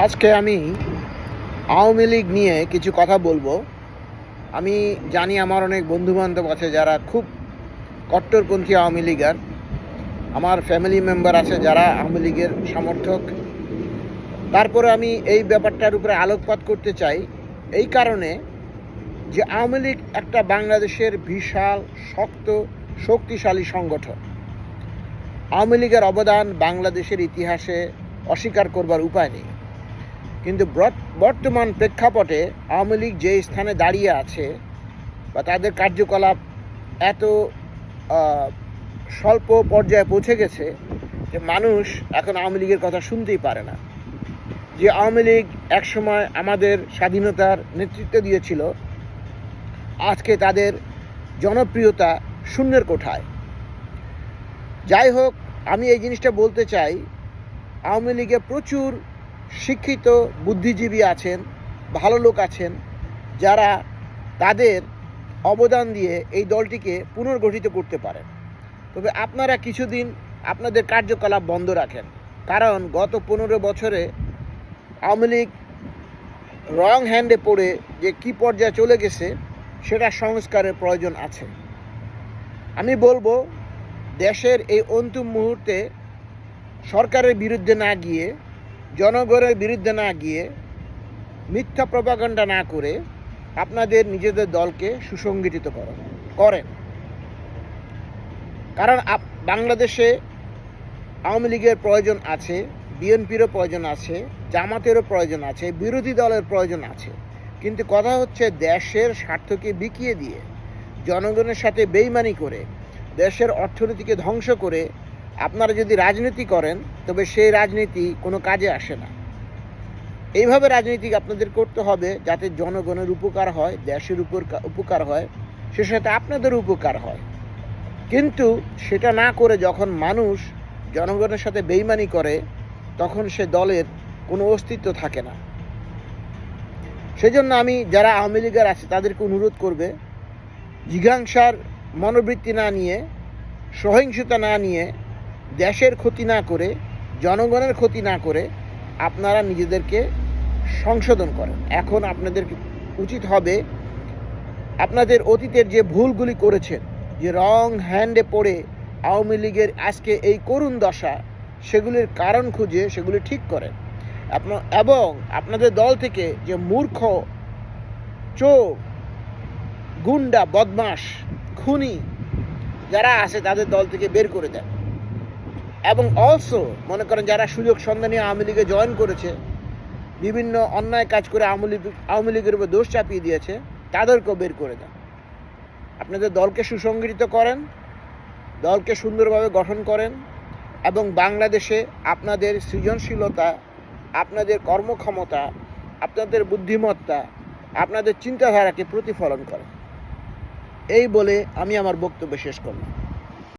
আজকে আমি আওয়ামী লীগ নিয়ে কিছু কথা বলবো। আমি জানি আমার অনেক বন্ধুবান্ধব আছে যারা খুব কট্টরপন্থী আওয়ামী লীগার। আমার ফ্যামিলি মেম্বার আছে যারা আওয়ামী লীগের সমর্থক। তারপরে আমি এই ব্যাপারটার উপরে আলোকপাত করতে চাই এই কারণে যে আওয়ামী লীগ একটা বাংলাদেশের বিশাল শক্তিশালী সংগঠন। আওয়ামী লীগের অবদান বাংলাদেশের ইতিহাসে অস্বীকার করবার উপায় নেই। কিন্তু বর্তমান প্রেক্ষাপটে আওয়ামী লীগ যে স্থানে দাঁড়িয়ে আছে বা তাদের কার্যকলাপ এত স্বল্প পর্যায়ে পৌঁছে গেছে যে মানুষ এখন আওয়ামী লীগের কথা শুনতেই পারে না। যে আওয়ামী লীগ একসময় আমাদের স্বাধীনতার নেতৃত্ব দিয়েছিল, আজকে তাদের জনপ্রিয়তা শূন্যের কোঠায়। যাই হোক, আমি এই জিনিসটা বলতে চাই, আওয়ামী লীগে প্রচুর শিক্ষিত বুদ্ধিজীবী আছেন, ভালো লোক আছেন, যারা তাদের অবদান দিয়ে এই দলটিকে পুনর্গঠিত করতে পারেন। তবে আপনারা কিছুদিন আপনাদের কার্যকলাপ বন্ধ রাখেন, কারণ গত 15 বছরে আওয়ামী লীগ রং হ্যান্ডে পড়ে যে কী পর্যায়ে চলে গেছে সেটা সংস্কারের প্রয়োজন আছে। আমি বলবো, দেশের এই অন্তিম মুহূর্তে সরকারের বিরুদ্ধে না গিয়ে, জনগণের বিরুদ্ধে না গিয়ে, মিথ্যা প্রপাগান্ডা না করে আপনাদের নিজেদের দলকে সুসংগঠিত করেন। কারণ বাংলাদেশে আওয়ামী লীগের প্রয়োজন আছে, বিএনপিরও প্রয়োজন আছে, জামাতেরও প্রয়োজন আছে, বিরোধী দলের প্রয়োজন আছে। কিন্তু কথা হচ্ছে, দেশের স্বার্থকে বিকিয়ে দিয়ে, জনগণের সাথে বেইমানি করে, দেশের অর্থনীতিকে ধ্বংস করে আপনারা যদি রাজনীতি করেন, তবে সেই রাজনীতি কোনো কাজে আসে না। এইভাবে রাজনীতি আপনাদের করতে হবে যাতে জনগণের উপকার হয়, দেশের উপকার হয়, সে সাথে আপনাদের উপকার হয়। কিন্তু সেটা না করে যখন মানুষ জনগণের সাথে বেইমানি করে, তখন সে দলের কোনো অস্তিত্ব থাকে না। সেজন্য আমি যারা আওয়ামী লীগের আছে তাদেরকে অনুরোধ করবে, জিঘাংসার মনোবৃত্তি না নিয়ে, সহিংসতা না নিয়ে, দেশের ক্ষতি না করে, জনগণের ক্ষতি না করে আপনারা নিজেদেরকে সংশোধন করেন। এখন আপনাদের উচিত হবে, আপনাদের অতীতের যে ভুলগুলি করেছেন, যে রং হ্যান্ডে পড়ে আওয়ামী লীগের আজকে এই করুণ দশা, সেগুলির কারণ খুঁজে সেগুলি ঠিক করেন। এবং আপনাদের দল থেকে যে মূর্খ, চোর, গুন্ডা, বদমাশ, খুনি যারা আছে তাদের দল থেকে বের করে দেন। এবং অলসো মনে করেন যারা সুযোগ সন্ধানী আওয়ামী লীগে জয়েন করেছে, বিভিন্ন অন্যায় কাজ করে আওয়ামী লীগের উপর দোষ চাপিয়ে দিয়েছে, তাদেরকেও বের করে দেন। আপনাদের দলকে সুসংগঠিত করেন, দলকে সুন্দরভাবে গঠন করেন এবং বাংলাদেশে আপনাদের সৃজনশীলতা, আপনাদের কর্মক্ষমতা, আপনাদের বুদ্ধিমত্তা, আপনাদের চিন্তাধারাকে প্রতিফলন করেন। এই বলে আমি আমার বক্তব্য শেষ করলাম।